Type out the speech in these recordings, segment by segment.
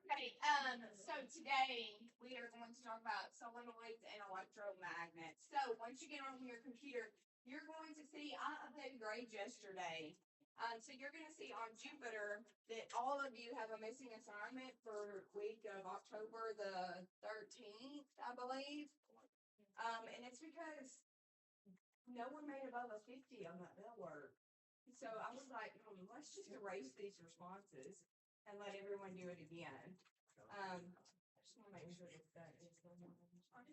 Okay, so today we are going to talk about solenoids and electromagnets. So once you get on your computer, you're going to see I updated grades yesterday. So you're going to see on Jupiter that all of you have a missing assignment for week of October the 13th, I believe. And it's because no one made above a 50 on that bell work. So I was like, let's just erase these responses and let everyone do it again. I just want to make sure that is going on.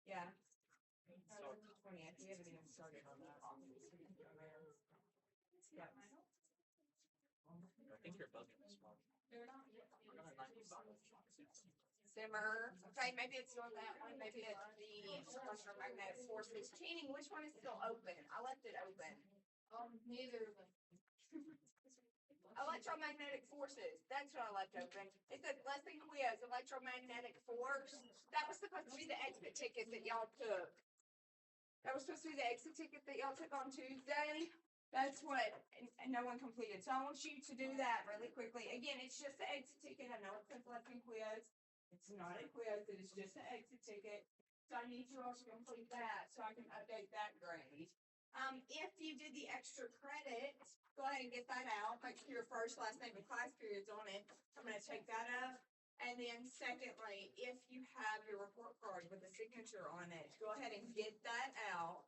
Yeah. 20th. We haven't even started on that. Yeah. I think you're bugging this one. Simmer. Okay, maybe it's on that one. Maybe it's the electromagnetic forces. Channing, which one is still open? I left it open. Neither of them. Electromagnetic forces. That's what I left open. It's a lesson quiz. Electromagnetic force. That was supposed to be the exit ticket that y'all took. That was supposed to be the exit ticket that y'all took on Tuesday. That's what, and no one completed. So I want you to do that really quickly. Again, it's just the exit ticket. I know it says lesson quiz. It's not a quiz. It is just an exit ticket. So I need you all to complete that so I can update that grade. If you did the extra credit, go ahead and get that out. Make sure your first, last name, and class period's on it. I'm going to take that up. And then secondly, if you have your report card with a signature on it, go ahead and get that out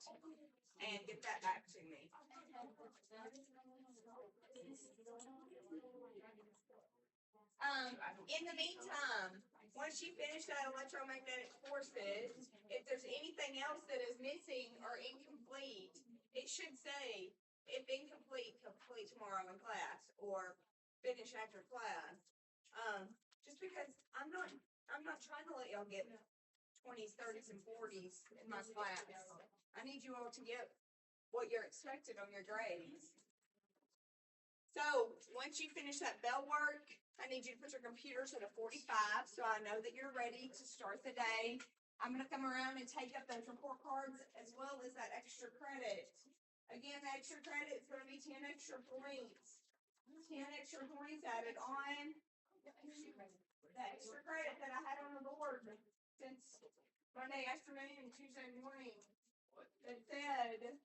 and get that back to me. In the meantime, once you finish that electromagnetic forces, if there's anything else that is missing or incomplete, it should say, if incomplete, complete tomorrow in class or finish after class. Just because I'm not trying to let y'all get 20s, 30s, and 40s in my class. I need you all to get what you're expected on your grades. So once you finish that bell work, I need you to put your computers at a 45 so I know that you're ready to start the day. I'm going to come around and take up those report cards as well as that extra credit. Again, the extra credit is going to be 10 extra points. 10 extra points added on. The extra credit that I had on the board since Monday afternoon and Tuesday morning that said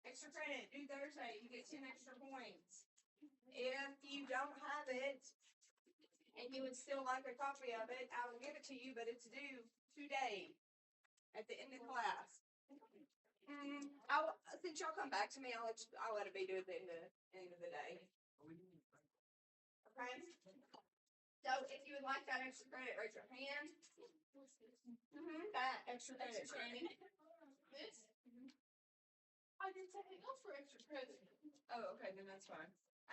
extra credit due Thursday, you get 10 extra points. If you don't have it and you would still like a copy of it, I will give it to you, but it's due today at the end of class. Since y'all come back to me, I'll let it be due at the end of the day. Okay. So if you would like that extra credit, raise your hand. That extra credit, Shannon. This? I did something else for extra credit. Oh, okay, then that's fine.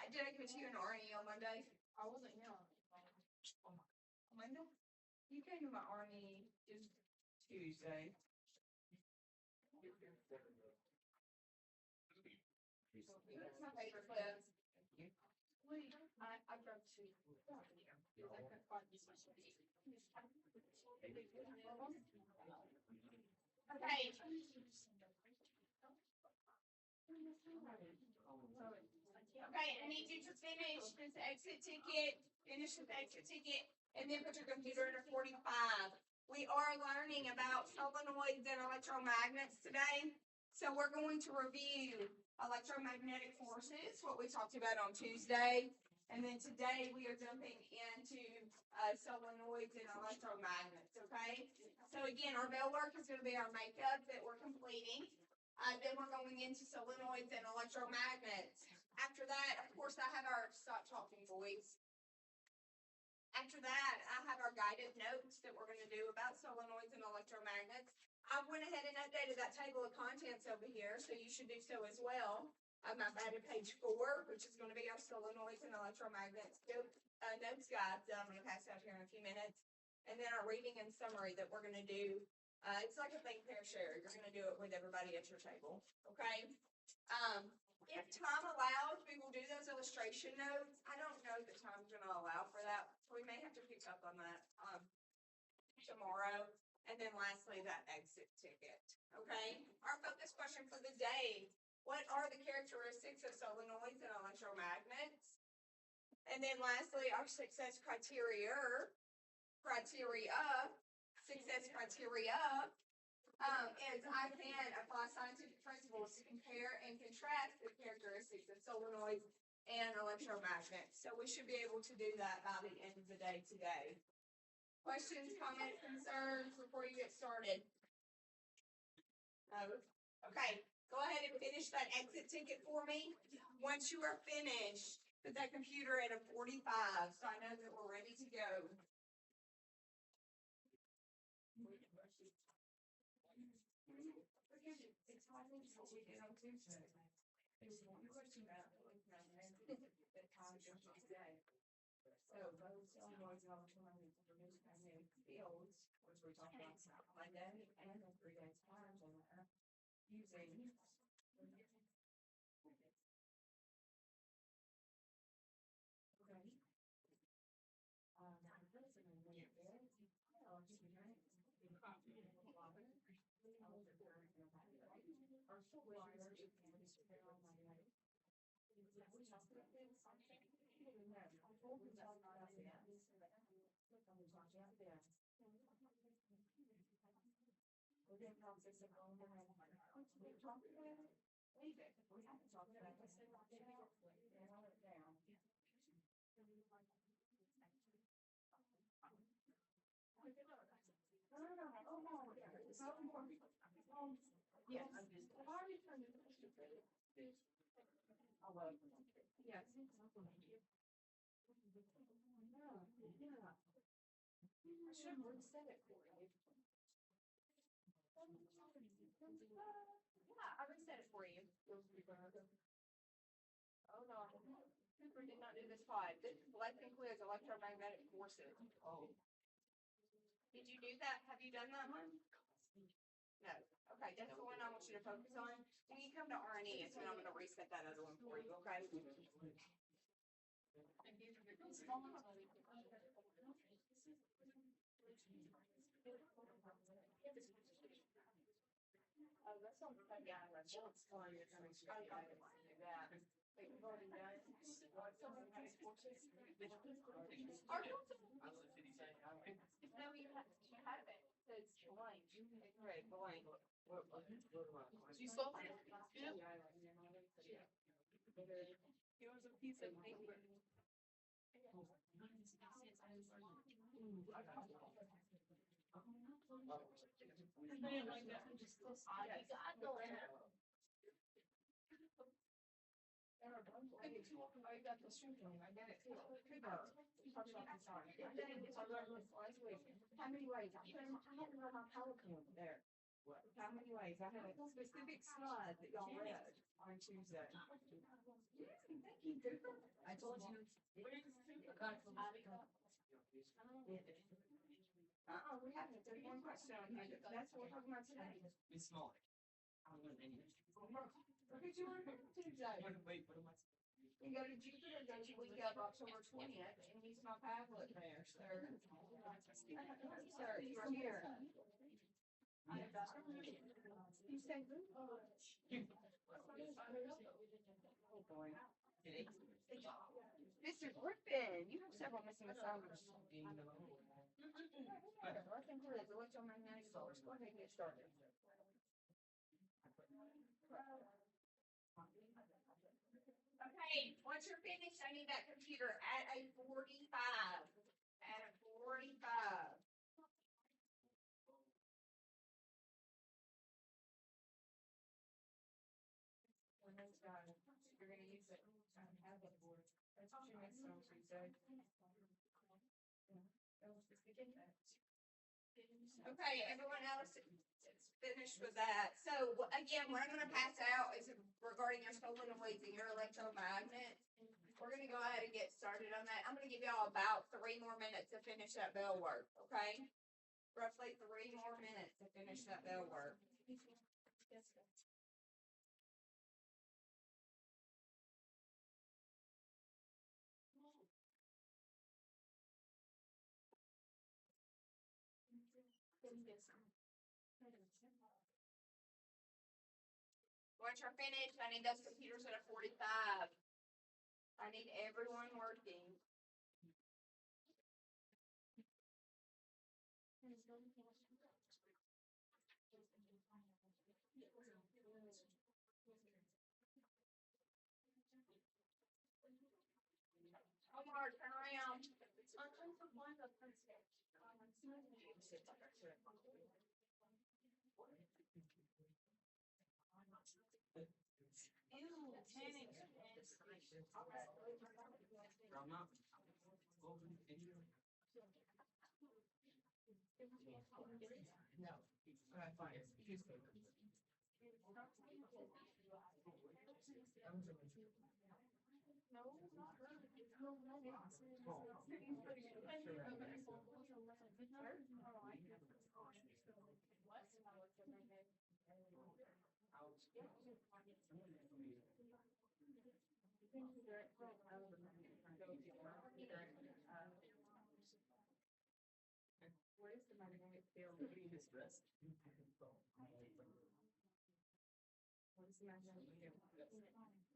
Did I give it to you in RE on Monday? I wasn't here On Monday? You came to my RE just Tuesday. Here's my paper clip. Wait, I grabbed two. I couldn't find this one. Okay. Okay, I need you to finish this exit ticket, and then put your computer in a 45. We are learning about solenoids and electromagnets today. So we're going to review electromagnetic forces, what we talked about on Tuesday. And then today we are jumping into solenoids and electromagnets, okay? So again, our bell work is going to be our makeup that we're completing. Then we're going into solenoids and electromagnets. After that, of course, I have our stop talking boys. After that, I have our guided notes that we're going to do about solenoids and electromagnets. I went ahead and updated that table of contents over here, so you should do so as well. I've added page 4, which is going to be our solenoids and electromagnets notes guide that I'm going to pass out here in a few minutes. And then our reading and summary that we're going to do. It's like a think, pair, share. You're going to do it with everybody at your table, okay? If time allows, we will do those illustration notes. I don't know that time's going to allow for that, so we may have to pick up on that tomorrow. And then lastly, that exit ticket, okay? Our focus question for the day, what are the characteristics of solenoids and electromagnets? And then lastly, our success success criteria, is I can apply scientific principles to compare and contrast the characteristics of solenoids and electromagnets. So we should be able to do that by the end of the day today. Questions, comments, concerns before you get started? No? Okay, go ahead and finish that exit ticket for me. Once you are finished, put that computer at a 45 so I know that we're ready to go. It's hardly what we did on Tuesday. There's one question about the time just today. So both solenoids and electromagnets produce magnetic fields, which we talked about Monday and in 3 days time using Yes. Yes. I should have reset it for you. Yeah, I reset it for you. Oh no, Cooper did not do this slide. This select includes electromagnetic forces. Oh. Did you do that? Have you done that one? No. Okay, that's the one I want you to focus on. When you come to R&E, it's when I'm going to reset that other one for you, okay? Oh, that's on the guy. That's fine. You're coming straight out of that. But you've already done. No, you have it. It's blank. It's right, blank. You saw it? Yeah. It was a piece of paper. I got the shooting. I got it too. How many ways? I had to run my PowerPoint there. How many ways? I had a specific slide that y'all read on Tuesday. Thank you, Cooper. I told you. We haven't. There's one question on here. That's what we're talking about today. Be smaller. Look at you on Tuesday. You go to Jupiter, go to week of October 20th, and use my tablet there, sir. Sir, you are here. You say good. Oh boy. Mr. Griffin, you have several missing assignments. Let's include electromagnetic source. Go ahead and get started. Okay, once you're finished, I need that computer at a 45. At a 45. When it's done, you're going to use it as a tablet board. That's what you missed on Tuesday. Okay, everyone else is finished with that. So again, what I'm going to pass out is regarding your solenoids and your electromagnet. We're going to go ahead and get started on that. I'm going to give y'all about 3 more minutes to finish that bell work, okay? Roughly 3 more minutes to finish that bell work. Once you're finished, I need those computers at a 45. I need everyone working. Omar, turn around. Ew, 10 inches. What is the magnetic field? What is the magnetic field?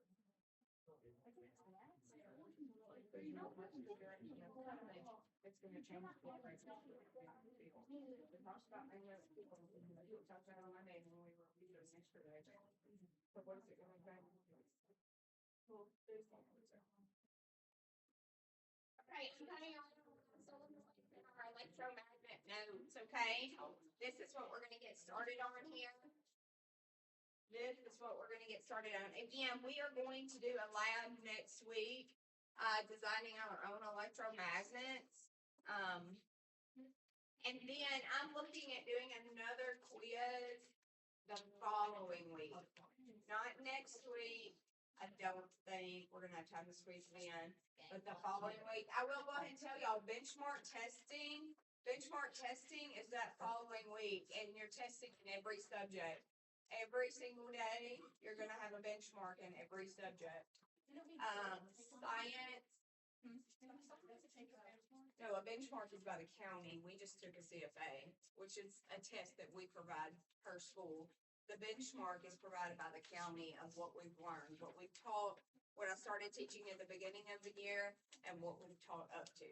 It's gonna change the frequency. We talked about magnetic field. We talked about it on Monday when we were doing yesterday. So what is it gonna be? Well, there's one. Okay, I'm putting on our electromagnet notes, okay? This is what we're gonna get started on here. This is what we're gonna get started on. Again, we are going to do a lab next week, designing our own electromagnets. And then I'm looking at doing another quiz the following week, not next week. I don't think we're gonna have time to squeeze it in, but the following week, I will go ahead and tell y'all, benchmark testing is that following week, and you're testing in every subject. Every single day, you're gonna have a benchmark in every subject. Science. No, a benchmark is by the county. We just took a CFA, which is a test that we provide per school. The benchmark is provided by the county of what we've learned, what we've taught, what I started teaching at the beginning of the year, and what we've taught up to.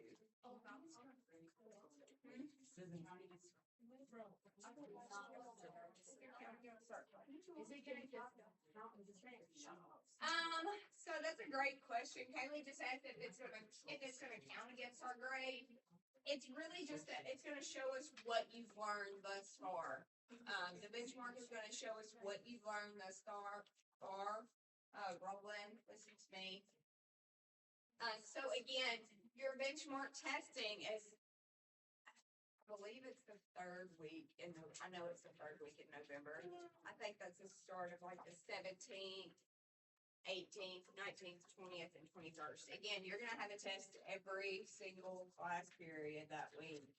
So that's a great question. Kaylee just asked if it's gonna count against our grade. It's really just that it's gonna show us what you've learned thus far. The benchmark is gonna show us what you've learned thus far. Roland, listen to me. So again, your benchmark testing is, I believe it's the third week I know it's the third week in November. I think that's the start of like the 17th, 18th, 19th, 20th, and 21st. Again, you're gonna have a test every single class period that week.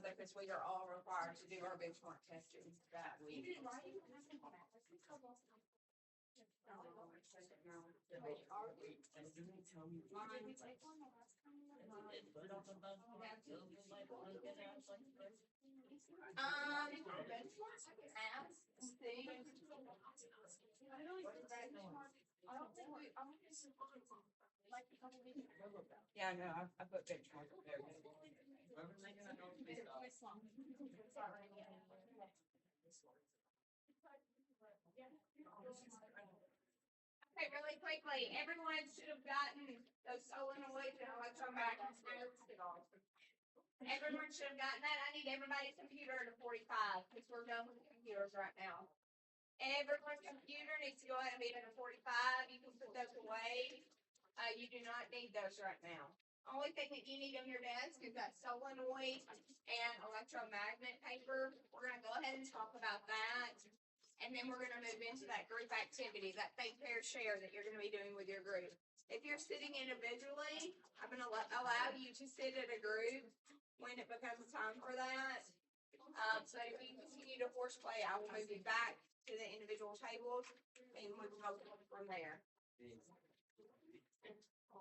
Because we are all required to do our benchmark testing that week. Yeah, no, I put benchmark there. Okay, really quickly, everyone should have gotten those solenoids and electromagnets notes. Everyone should have gotten that. I need everybody's computer to 45 because we're done with computers right now. Everyone's computer needs to go ahead and be at a 45. You can put those away. You do not need those right now. Only thing that you need on your desk is that solenoid and electromagnet paper. We're gonna go ahead and talk about that. And then we're gonna move into that group activity, that think, pair, share that you're gonna be doing with your group. If you're sitting individually, I'm gonna allow you to sit in a group when it becomes time for that. So if you continue to horseplay, I will move you back to the individual tables and we will go from there.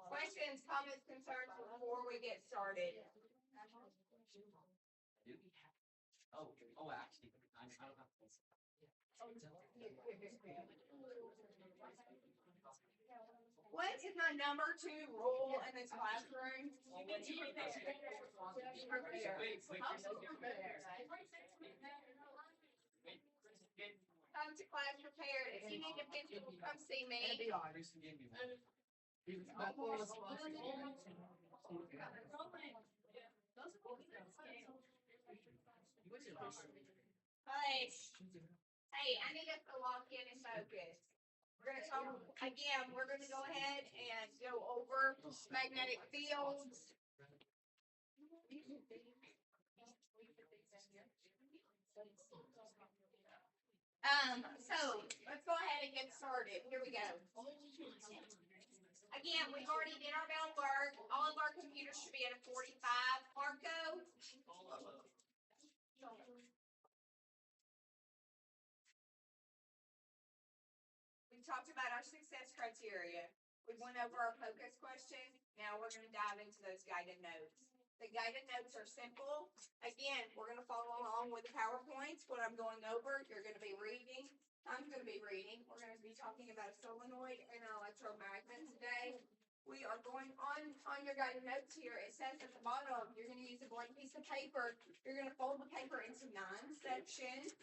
Questions, comments, concerns before we get started? Oh, actually, I don't have this. What is my number 2 rule in this classroom? Come to class prepared. If you need a pencil, come see me. Kristen gave me one. Hey, I need us to lock in and focus. We're gonna talk, again, we're gonna go ahead and go over magnetic fields. So let's go ahead and get started. Here we go. Again, we've already did our bell work. All of our computers should be at a 45. Marco? We talked about our success criteria. We went over our focus questions. Now we're gonna dive into those guided notes. The guided notes are simple. Again, we're gonna follow along with the PowerPoints. What I'm going over, you're gonna be reading. I'm gonna be reading. We're gonna be talking about a solenoid and an electromagnet today. We are going on your guided notes here. It says at the bottom, you're gonna use a blank piece of paper. You're gonna fold the paper into 9 sections.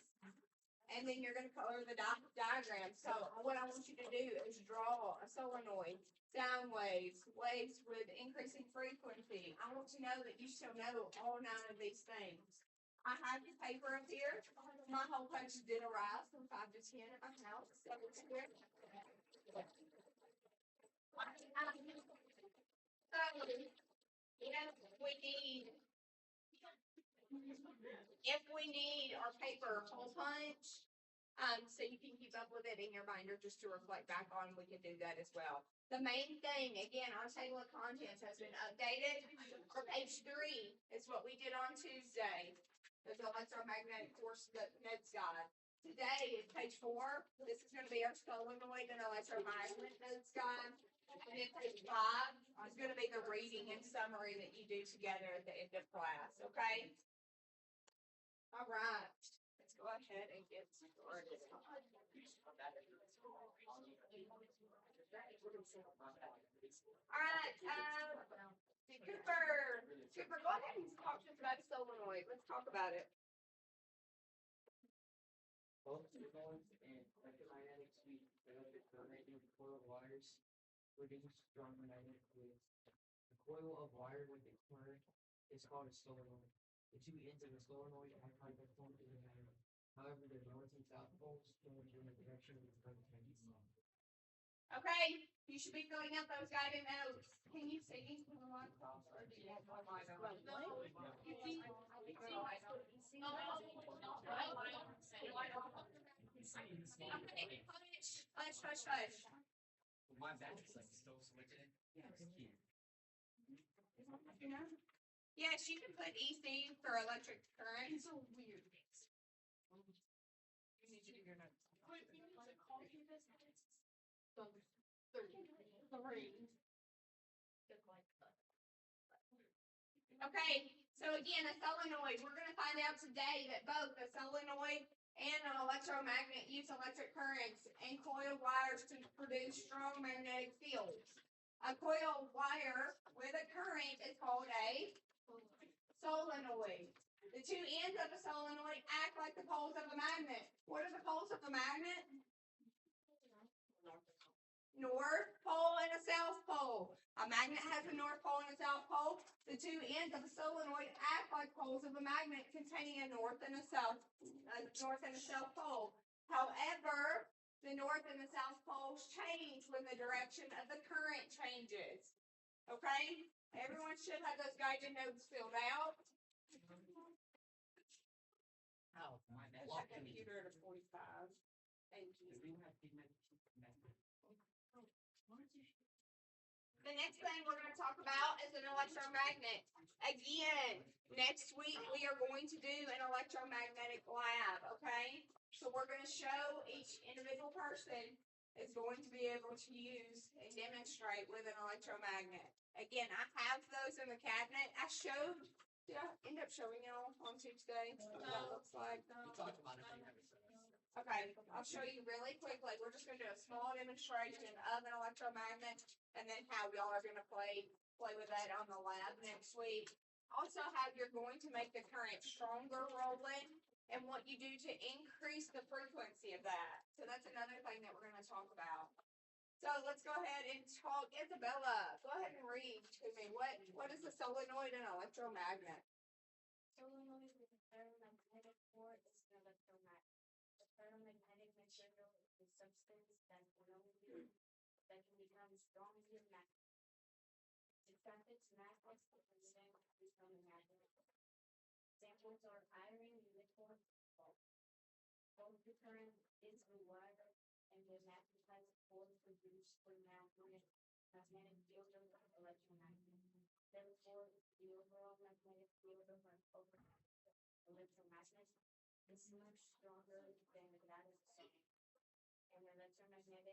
And then you're gonna color the diagram. So what I want you to do is draw a solenoid, sound waves, waves with increasing frequency. I want to know that you shall know all 9 of these things. I have the paper up here. My whole page did arrive from 5 to 10 at my house. So it's here. So if we need our paper hole punch, so you can keep up with it in your binder just to reflect back on, we can do that as well. The main thing, again, our table of contents has been updated for page 3. It's what we did on Tuesday. The electromagnetic force notes guide. Today is page 4. This is going to be our solenoid and electromagnet notes guide. And then page 5 is going to be the reading and summary that you do together at the end of class, okay? All right, let's go ahead and get started. All right, Cooper, go ahead and talk to us about a solenoid. Let's talk about it. Both solenoids and electromagnetic sweep electric current in coil wires produce strong magnetic fields. A coil of wire with a current is called a solenoid. The 2 ends of the solenoid act like the point of the magnet. However, the north and south poles point in the direction of the current changes. Okay, you should be filling out those guided notes. Can you see when the lights off or do you want one light on? Okay, hush. My battery's like still switching. Yes, you can put EC for electric current. It's so weird. You need to do your notes. Okay, so again, a solenoid, we're gonna find out today that both a solenoid and an electromagnet use electric currents and coiled wires to produce strong magnetic fields. A coiled wire with a current is called a solenoid. The 2 ends of a solenoid act like the poles of a magnet. What are the poles of a magnet? North pole and a south pole. A magnet has a north pole and a south pole. The 2 ends of a solenoid act like poles of a magnet containing a north and a south pole. However, the north and the south poles change when the direction of the current changes. Okay? Everyone should have those guided notes filled out. How? My Put that computer at a 45. Thank you. The next thing we're going to talk about is an electromagnet. Again, next week we are going to do an electromagnetic lab, okay? So we're going to show each individual person is going to be able to use and demonstrate with an electromagnet. Again, I have those in the cabinet. Did I end up showing y'all on Tuesday what that looks like? We talked about it. Okay, I'll show you really quickly. We're just gonna do a small demonstration of an electromagnet and then how y'all are gonna play with that on the lab next week. Also, how you're going to make the current stronger rolling and what you do to increase the frequency of that. So that's another thing that we're gonna talk about. So let's go ahead and talk. Isabella, go ahead and read to me. What is a solenoid and electromagnet? Solenoid with a ferromagnetic core is an electromagnet. The ferromagnetic material is a substance that can become strongly magnetic. It traffics magnets to become a magnet. Examples are iron, nickel, gold. The current is a wire and the magnetized core produced the magnetic field of the electromagnet. Therefore, the overall magnetic field of an electromagnet is much stronger than that of the sun. An electromagnet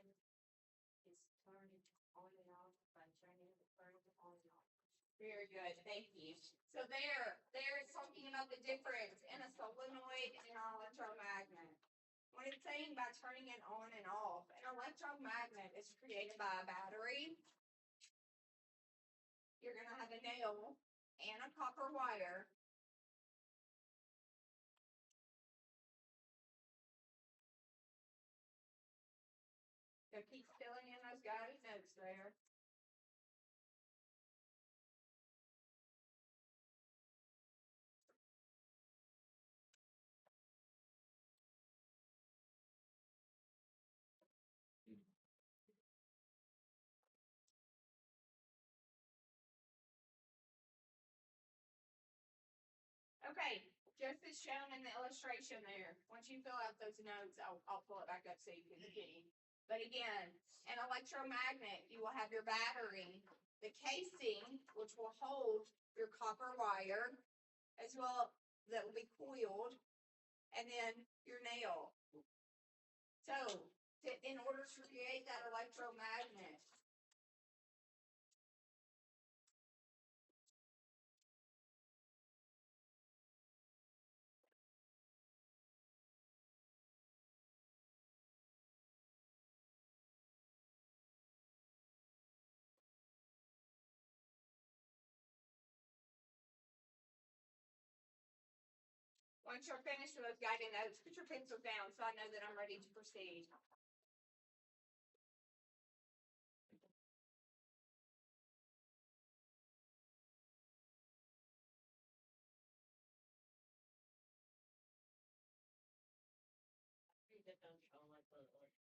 is turned on and off by turning the current on and off. Very good, thank you. So there is talking about the difference in a solenoid and an electromagnet. When it's saying by turning it on and off, an electromagnet is created by a battery. You're gonna have a nail and a copper wire. So keep filling in those guided notes there. Okay, just as shown in the illustration there. Once you fill out those notes, I'll pull it back up so you can see. But again, an electromagnet, you will have your battery, the casing, which will hold your copper wire, as well, that will be coiled, and then your nail. So, in order to create that electromagnet, once you're finished with those guided notes, put your pencil down so I know that I'm ready to proceed. That does sound like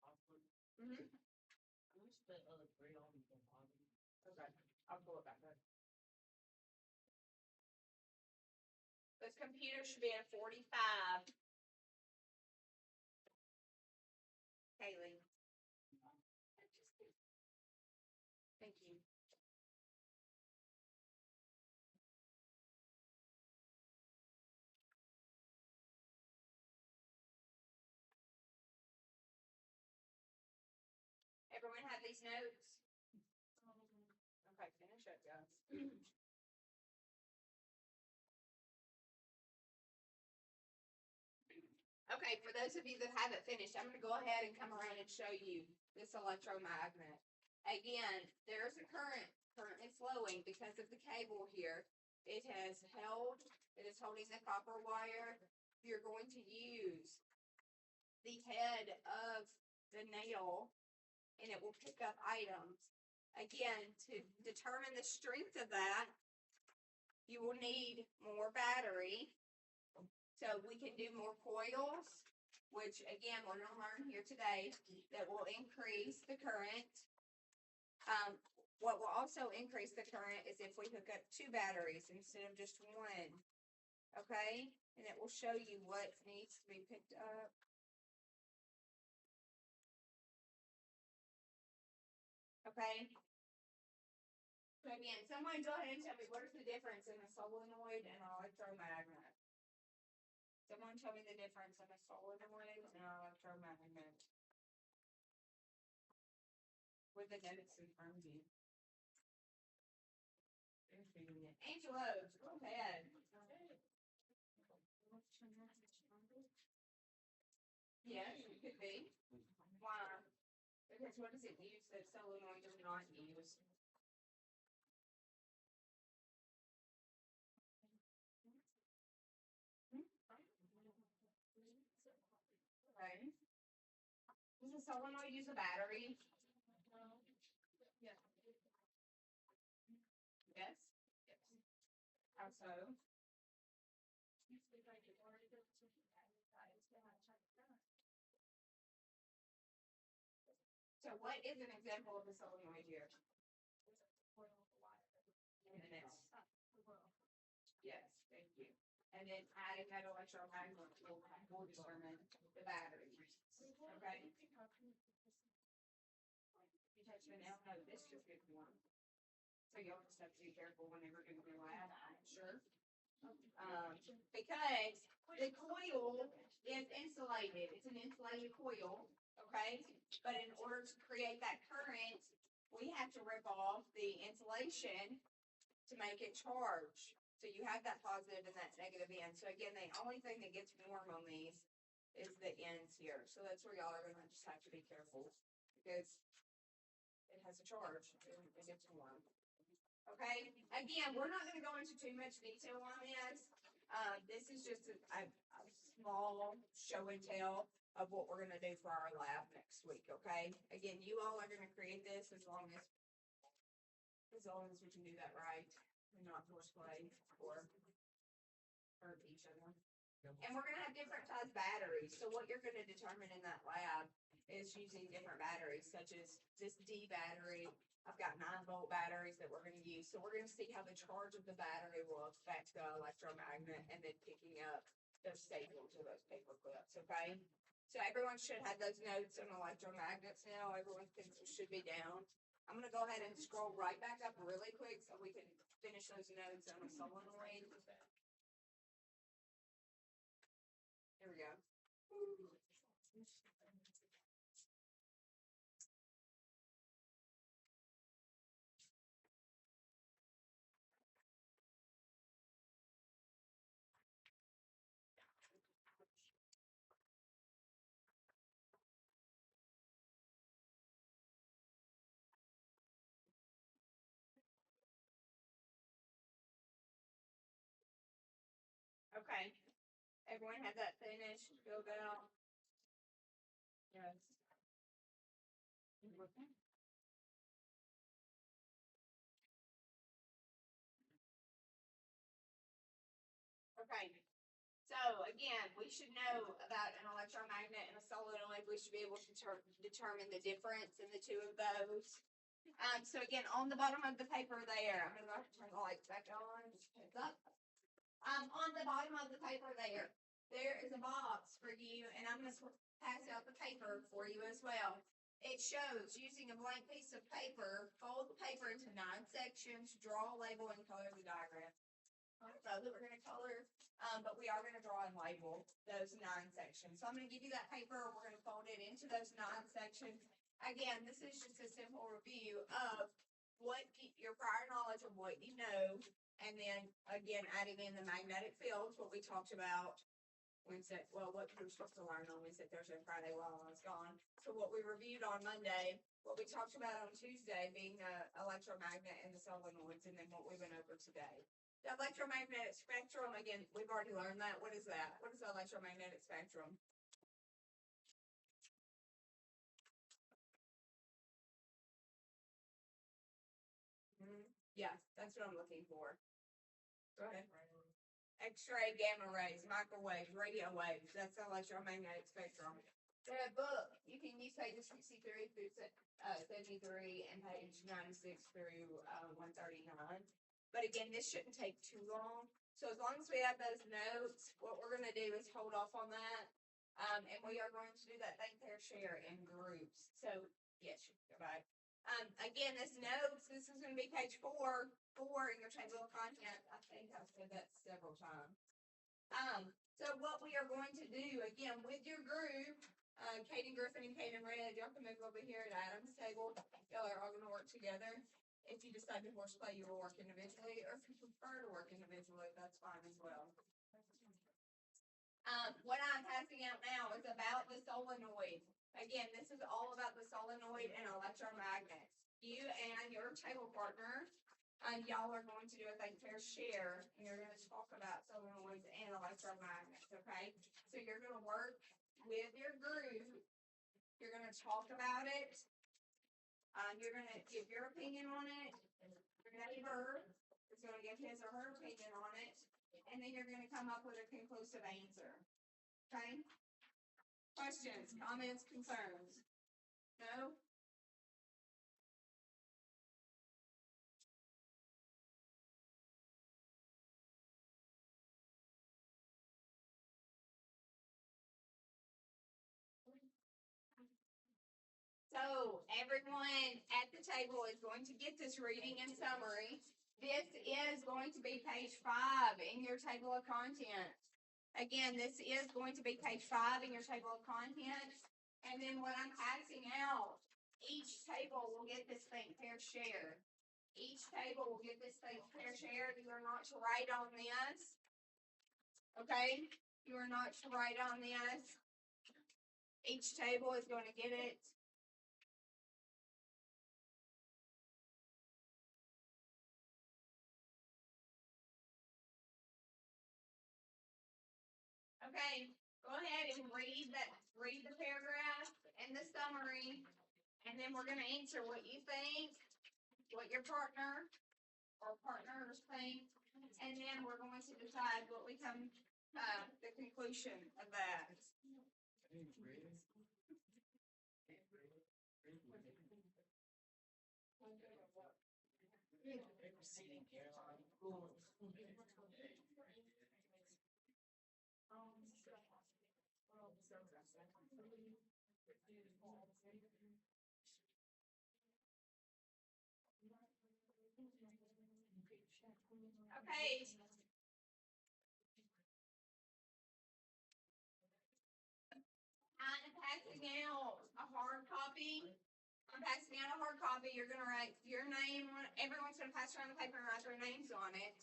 awkward. Mm-hmm. I wish the gray on the bottom. Okay, I'll pull it back up. This computer should be at 45. Haley. Thank you. Everyone have these notes? Okay, finish up, guys. Okay, for those of you that haven't finished, I'm gonna go ahead and come around and show you this electromagnet. Again, there's a current currently flowing because of the cable here. It is holding the copper wire. You're going to use the head of the nail and it will pick up items. Again, to determine the strength of that, you will need more battery. So we can do more coils, which again, we're gonna learn here today, that will increase the current. What will also increase the current is if we hook up 2 batteries instead of just 1. Okay, and it will show you what needs to be picked up. Okay. So again, someone go ahead and tell me what is the difference in a solenoid and an electromagnet? Someone tell me the difference in a solenoid and an electromagnet. With the notes in front of you. Angelo, go ahead. Yes, it could be. Why? Because what does it use that solenoid does not use? Okay. Does a solenoid use a battery? Yes. Yes. How so? So what is an example of a solenoid here? Minutes. Yes, thank you. And then adding that electromagnet will determine the battery. Okay? You touch the nail, no, this just gives one. So you'll just have to be careful whenever you're doing your lab, I'm sure. Because the coil is insulated, it's an insulated coil, okay? But in order to create that current, we have to rip off the insulation to make it charge. So you have that positive and that negative end. So again, the only thing that gets warm on these is the ends here. So that's where y'all are gonna just have to be careful because it has a charge and it gets warm. Okay, again, we're not gonna go into too much detail on this. This is just a small show and tell of what we're gonna do for our lab next week, okay? Again, you all are gonna create this as long as we can do that right and not force play or hurt each other. And we're gonna have different size batteries, so what you're gonna determine in that lab is using different batteries, such as this D battery. I've got 9-volt batteries that we're gonna use, so we're gonna see how the charge of the battery will affect the electromagnet and then picking up those staples or those paper clips, okay? So everyone should have those notes on electromagnets now, everyone's pencil should be down. I'm gonna go ahead and scroll right back up really quick so we can finish those notes on a solenoid. Here we go. Okay, everyone have that finished, filled out? Yes. Okay, so again, we should know about an electromagnet and a solenoid. We should be able to determine the difference in the two of those. So again, on the bottom of the paper there, I'm gonna go ahead and turn the lights back on, heads up. On the bottom of the paper there is a box for you, and I'm gonna pass out the paper for you as well. It shows using a blank piece of paper, fold the paper into 9 sections, draw a label and color the diagram. I don't know that we're gonna color, but we are gonna draw and label those 9 sections. So I'm gonna give you that paper, we're gonna fold it into those 9 sections. Again, this is just a simple review of what your prior knowledge of what you know, and then again, adding in the magnetic fields, what we talked about Wednesday, well, what you were supposed to learn on Wednesday, Thursday, and Friday while I was gone. So what we reviewed on Monday, what we talked about on Tuesday being the electromagnet and the solenoids, and then what we went over today. The electromagnetic spectrum, again, we've already learned that. What is that? What is the electromagnetic spectrum? Yeah, that's what I'm looking for. Go ahead. X-ray, gamma rays, microwaves, radio waves. That's the electromagnetic spectrum. The book, you can use pages 63 through 73 and page 96 through 139. But again, this shouldn't take too long. So as long as we have those notes, what we're gonna do is hold off on that. And we are going to do that think, pair, share in groups. So yes, you can go back. Again, this notes, this is gonna be page 4 in your table of contents. I think I've said that several times. So what we are going to do, again, with your group, Kaden Griffin and Kaden Red, y'all can move over here at Adam's table. Y'all are all gonna work together. If you decide to horseplay, you will work individually, or if you prefer to work individually, that's fine as well. What I'm passing out now is about the solenoid. Again, this is all about the solenoid and electromagnets. You and your table partner, y'all are going to do a think pair share, and you're gonna talk about solenoids and electromagnets, okay? So you're gonna work with your group, you're gonna talk about it, you're gonna give your opinion on it, your neighbor is gonna give his or her opinion on it, and then you're gonna come up with a conclusive answer, okay? Questions, comments, concerns? No? So everyone at the table is going to get this reading and summary. This is going to be page 5 in your table of contents. Again, this is going to be page 5 in your table of contents. And then what I'm passing out, each table will get this think pair share. Each table will get this think pair share. You are not to write on this. Okay? You are not to write on this. Each table is going to get it. Okay, go ahead and read the paragraph and the summary, and then we're gonna answer what you think, what your partner or partners think, and then we're going to decide what we come, the conclusion of that. Okay. I'm passing out a hard copy. I'm passing out a hard copy. You're gonna write your name on, everyone's gonna pass around the paper and write their names on it.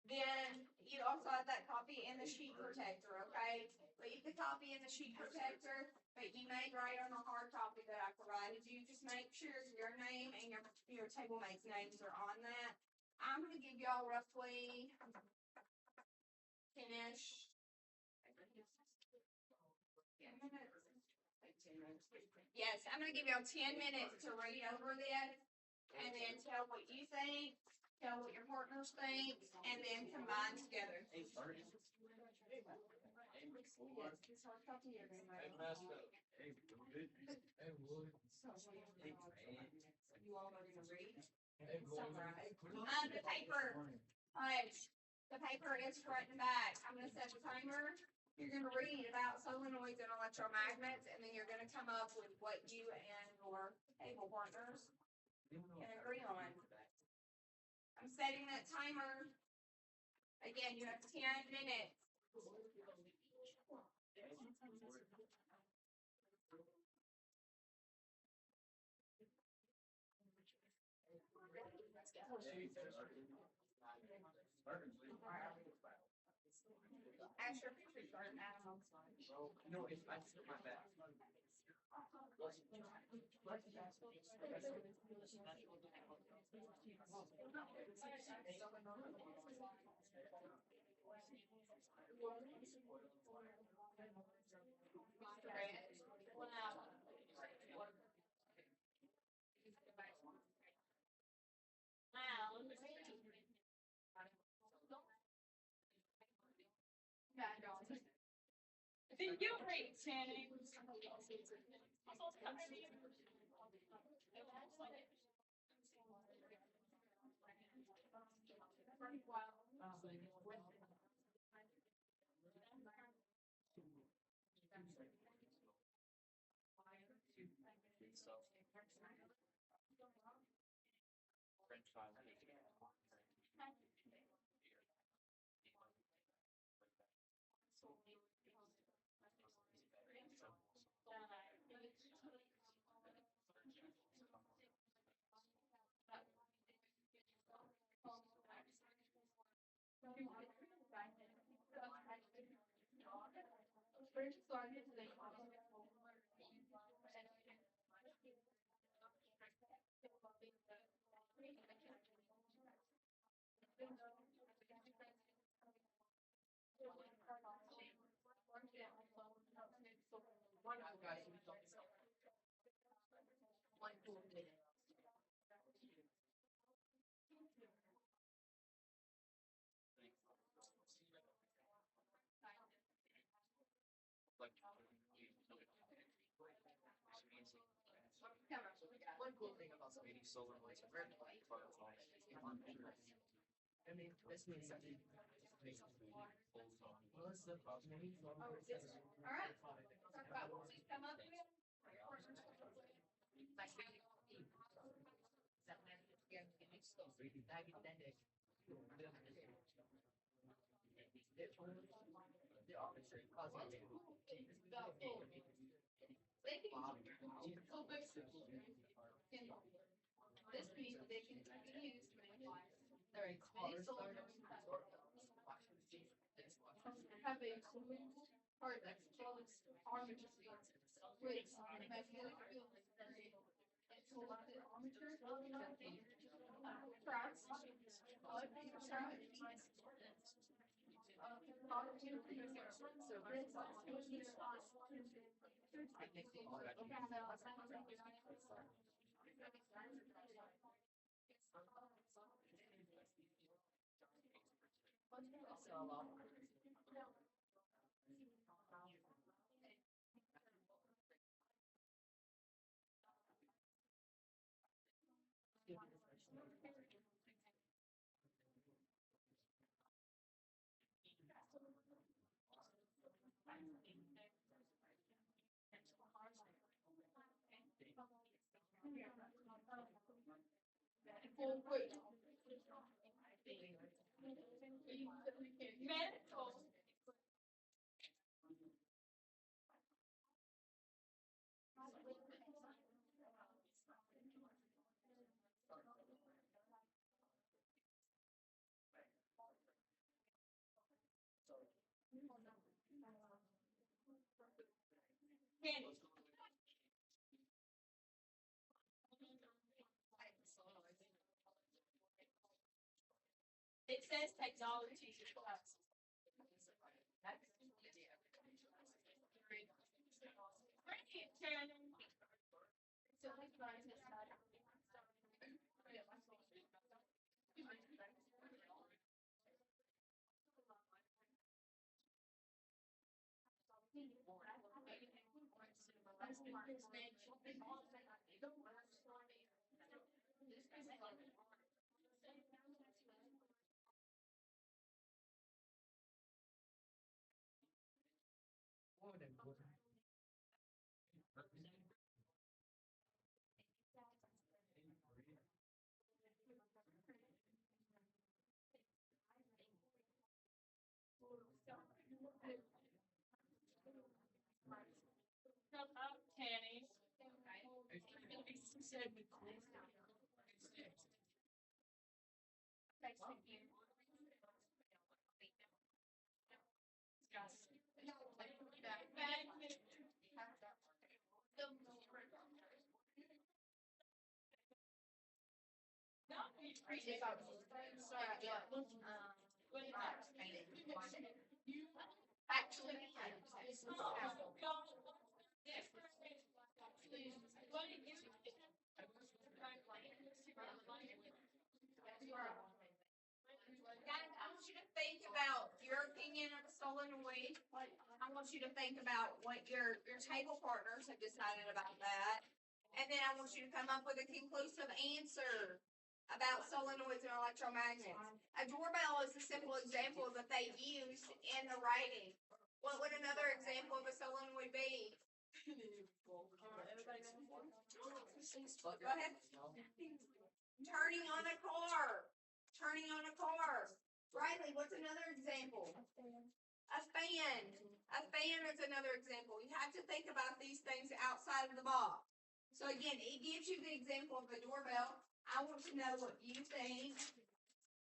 Then you also have that copy in the sheet protector, okay? Leave the copy in the sheet protector, but you may write on the hard copy that I provided you. Just make sure your name and your table mates' names are on that. I'm gonna give y'all roughly 10-ish. 10 minutes. Like 10 minutes. Yes, I'm gonna give y'all 10 minutes to read over this and then tell what you think, tell what your partners think, and then combine together. Yes, this hard copy you're gonna write. You all are gonna read. Summarize. The paper. Alright, the paper is front and back. I'm gonna set the timer. You're gonna read about solenoids and electromagnets, and then you're gonna come up with what you and your table partners can agree on. I'm setting that timer. Again, you have 10 minutes. Asher, picture start Adam. No, it's my bad. Did you read 10? French fries. One cool thing about some of these solar lights are very butterflies. I mean, this means that it makes the food full on. Well, it's the main form of All right. Talk about what we come up with. The arbitrary causing This means they can be used to manufacture. There are many solar have a soluble part that's closed armature fields, which magnetic field is very selected armature. Tracks, Mental. Candy. It says technology. Shut up, Tanny. Actually, guys, I want you to think about your opinion of a solenoid. I want you to think about what your table partners have decided about that. And then I want you to come up with a conclusive answer about solenoids and electromagnets. A doorbell is a simple example that they used in the writing. What would another example of a solenoid be? Go ahead. Turning on a car. Turning on a car. Riley, what's another example? A fan. A fan is another example. You have to think about these things outside of the box. So again, it gives you the example of the doorbell. I want to know what you think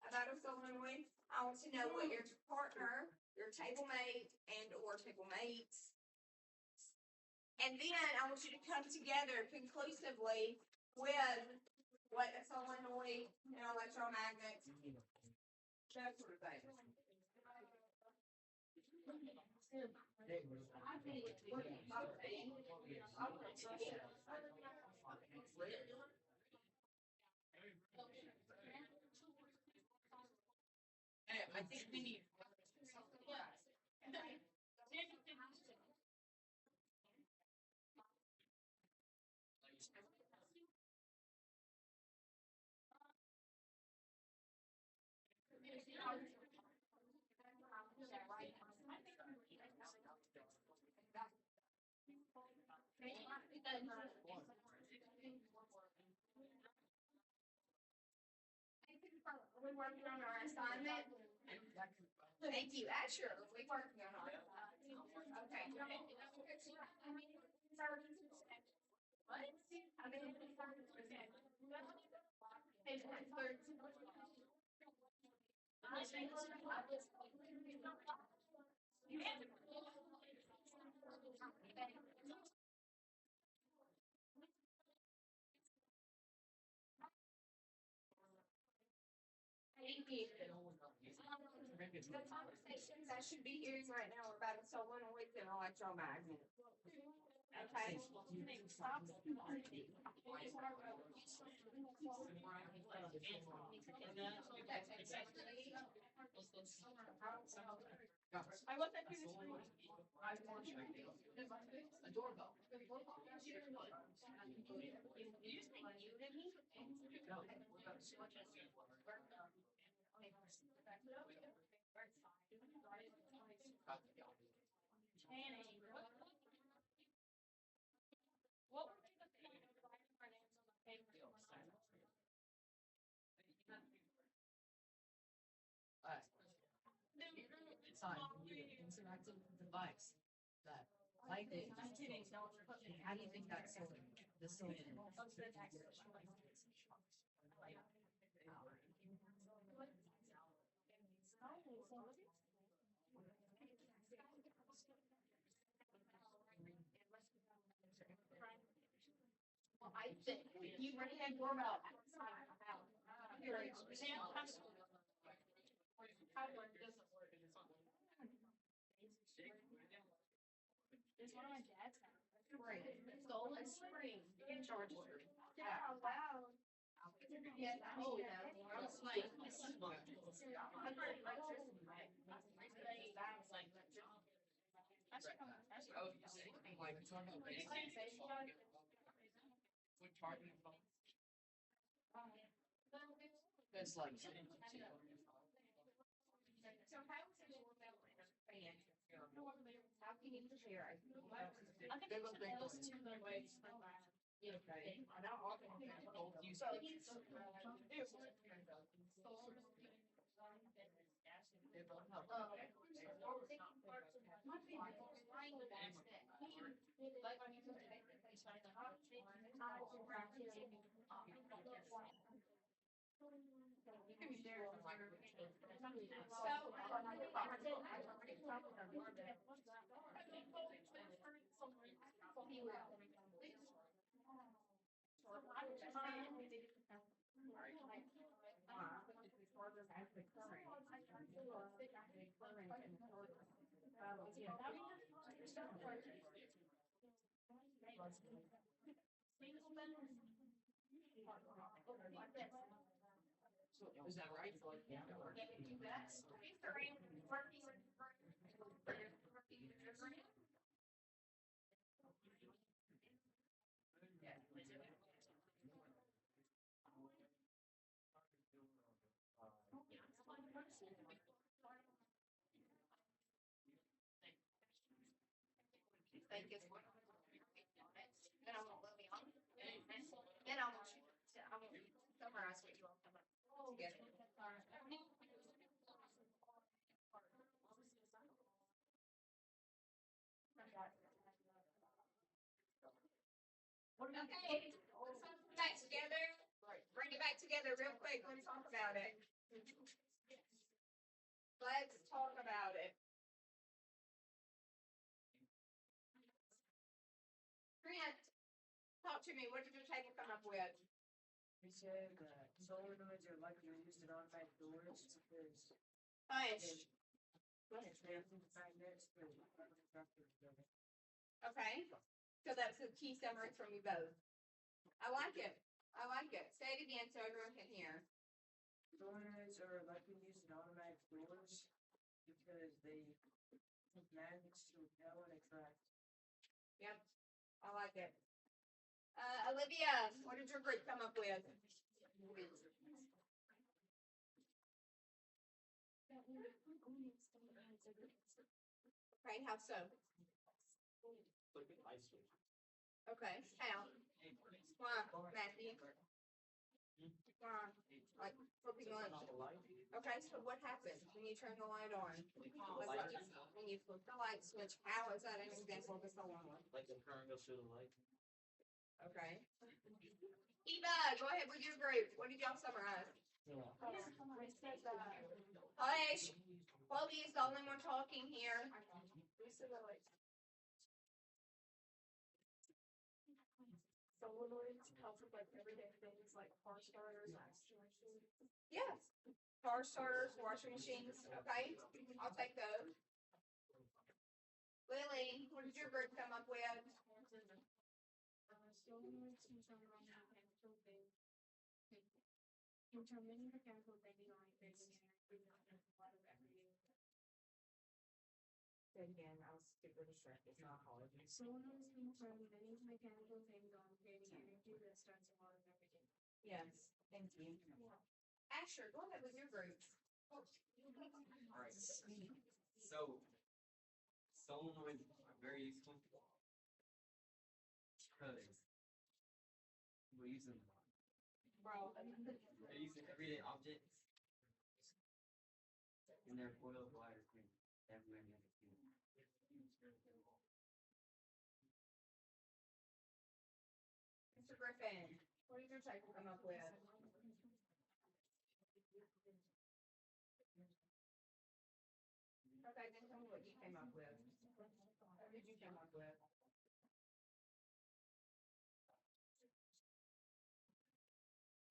about a solenoid. I want to know what your partner, your table mate, and or table mates And then I want you to come together conclusively with what a solenoid and electromagnet, that sort of thing. I think we need. We working on our assignment. Thank you, Asher. We working on our. Okay. What? I mean, Thank you. The conversations I should be hearing right now are about solenoids and electromagnets. Okay. I want that to the screen. A doorbell. You just think you did me? No. What were the things writing our names on the paper? It's on interactive device that like it. How do you think that's so the silicon? Well, I think you already had doorbell outside the house. You're a- It's one of my dad's. Spring. Stolen spring. In Georgia. Yeah, wow. Yes, oh, yeah. I was like, I've heard electricity. It's like. So how is the doorbell in a fan? How can you prepare? I think those two are ways. Is that right? Think is what. Then I'm gonna let me on. Then I want you to, I want you to summarize what you all come up together. Okay, let's all put that together. Bring it back together real quick. Let's talk about it. Let's talk about it. Talk to me. What did your table come up with? We said that solenoids are likely used in automatic doors because Hush. magnets for Okay. So that's a key summary from you both. I like it. I like it. Say it again so everyone can hear. solenoids are likely used in automatic doors because they have magnets to repel and attract. Yep. I like it. Olivia, what did your group come up with? Okay, how so? Okay, how? Why, Matthew? Why? Like flipping lights. Okay, so what happens when you turn the light on? When you flip the light switch, how is that an example of a solenoid? Like the current goes through the light. Okay. Eva, go ahead with your group. What did y'all summarize? Hush. Chloe is the only one talking here. Solenoids help with like everyday things like car starters, washing machines. Yes. Car starters, washing machines. Okay, I'll take those. Lily, what did your group come up with? Solenoids can turn on mechanical things. Can turn many mechanical things on, creating energy and a lot of everyday. Again, I was super distracted. It's not hard. Solenoids can turn many mechanical things on, creating energy that starts a lot of everyday. Yes, thank you. Asher, go ahead with your group. Alright. So solenoids are very useful because we use them a lot. Bro. They're used in everyday objects. And their coil of wire can have magnetic field. Mr. Griffin, what did your table come up with? Okay, then tell me what you came up with. What did you come up with?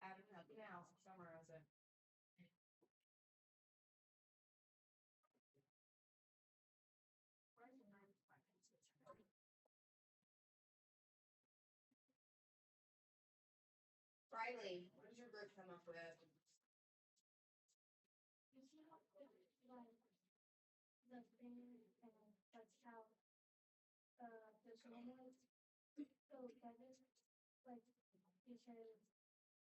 Adam, help me out. Summarize it. Riley, what did your group come up with? The thing, and that's how, the solenoids, so that is, like, because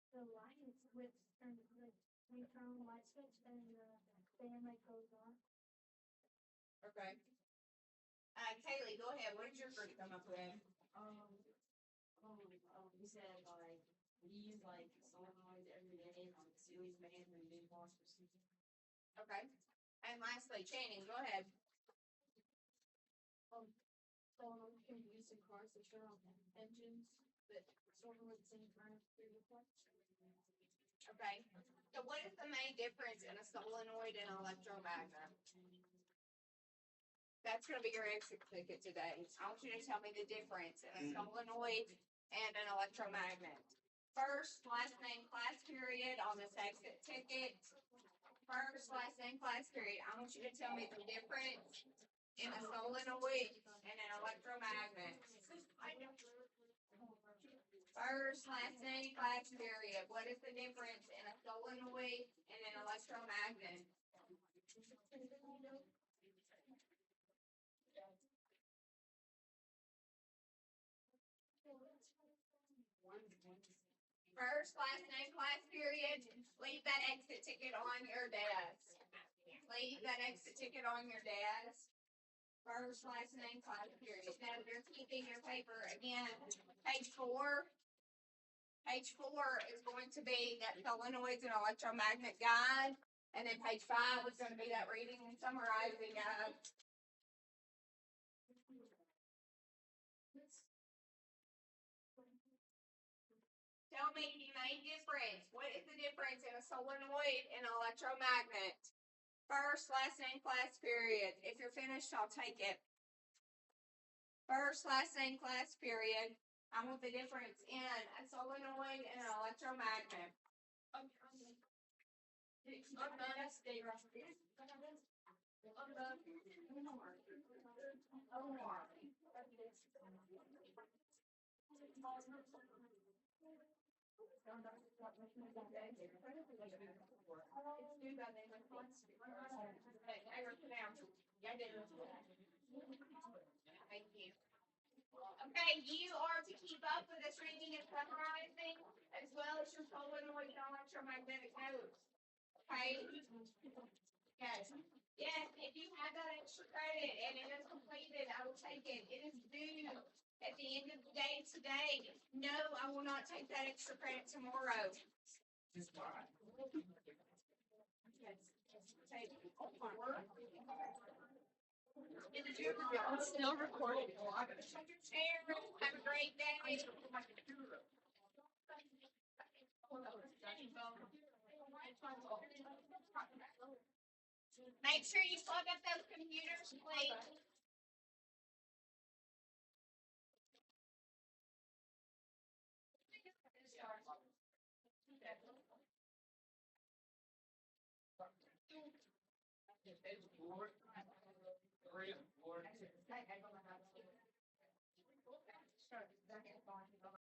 the lights with, and like, we turn on the light switch and the fan like goes on. Okay. Kaylee, go ahead. What did your group come up with? We said like, we use like solenoids every day on ceiling fans and dishwashers. Okay. And lastly, Channing, go ahead. Solenoids can be used in cars to turn on engines, but solenoids at the same time through the clutch. Okay. So what is the main difference in a solenoid and an electromagnet? That's gonna be your exit ticket today. I want you to tell me the difference in a solenoid and an electromagnet. First, last name, class period on this exit ticket. First, last name, class period. I want you to tell me the difference in a solenoid and an electromagnet. First, last name, class period. What is the difference in a solenoid and an electromagnet? First, last name, class period. Leave that exit ticket on your desk. Leave that exit ticket on your desk. First, last name, class period. Now, you're keeping your paper again. Page 4. Page 4 is going to be that solenoids and electromagnet guide. And then page 5 is going to be that reading and summarizing guide. Tell me the main difference. What is the difference in a solenoid and an electromagnet? First, last name, class period. If you're finished, I'll take it. First, last name, class period. I want the difference in a solenoid and an electromagnet. Thank you. Okay, you are to keep up with this reading and summarizing, as well as your solenoid and electromagnetic notes. Okay? Yes. Yes, if you have that extra credit and it is completed, I will take it. It is due at the end of the day today. No, I will not take that extra credit tomorrow. I'm still recording. Check your chair. Have a great day. Make sure you plug up those computers, please.